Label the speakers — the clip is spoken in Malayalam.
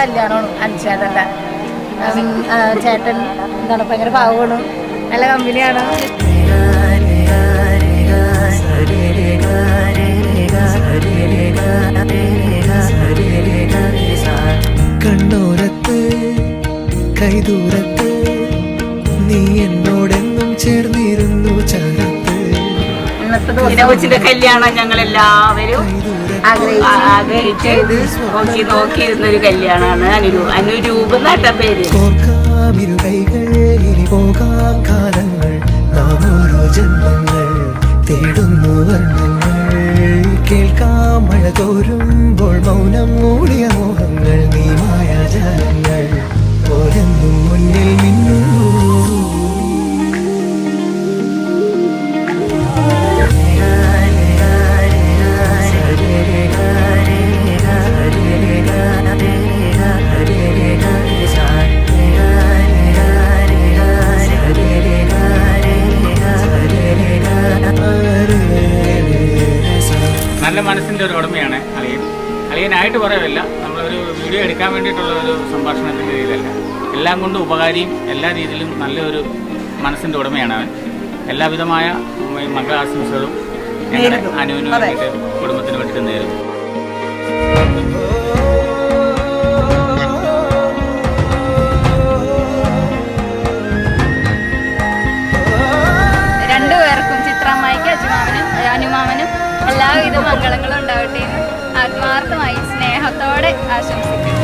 Speaker 1: കല്യാണമാണ് അനുചേട്ടൻ്റെ. ചേട്ടൻ എന്താണ് ഭയങ്കര പാവമാണ്, നല്ല കമ്പനിയാണ്.
Speaker 2: കണ്ണോരത്ത് കൈദൂരത്ത് നീ എന്നോടെന്നും ചേർന്നിരുന്നു ചരത്ത്.
Speaker 3: ഇന്നത്തെ കല്യാണം ഞങ്ങളെല്ലാവരും ആഗ്രഹിച്ച് നോക്കിയിരുന്നൊരു കല്യാണമാണ്. അനുരൂപ നട്ട പേര്.
Speaker 2: ഇരു കൈകൾ ഇനി പോകാം കാലങ്ങൾ, നാം ഓരോ ജന്മങ്ങൾ തേടുന്നു വർണ്ണങ്ങൾ. കേൾക്കാം മഴ തോരുമ്പോൾ മൗനം മൂടിയ മോഹങ്ങൾ, നീ മായാജാലങ്ങൾ ഓരെന്നും മുന്നിൽ മിന്നുന്നു.
Speaker 4: നല്ല മനസ്സിൻ്റെ ഒരു ഉടമയാണ് അളിയൻ. അളിയനായിട്ട് പറയല്ല, നമ്മളൊരു വീഡിയോ എടുക്കാൻ വേണ്ടിയിട്ടുള്ള ഒരു സംഭാഷണത്തിൻ്റെ രീതിയിലല്ല, എല്ലാം കൊണ്ടും ഉപകാരിയും എല്ലാ രീതിയിലും നല്ലൊരു മനസ്സിൻ്റെ ഉടമയാണ് അവൻ. എല്ലാവിധമായ മംഗളാശംസകളും ഞങ്ങളുടെ അനുവിന് വേണ്ടിയിട്ട് കുടുംബത്തിന് വേണ്ടിയിട്ട് നേരുന്നു.
Speaker 5: രണ്ടുപേർക്കും, ചിത്രാമ്മായിക്ക് അജുമാമനും അനുമാമനും എല്ലാവിധ മംഗളങ്ങളും ഉണ്ടാവട്ടെ എന്ന് ആത്മാർത്ഥമായി സ്നേഹത്തോടെ ആശംസിക്കുന്നു.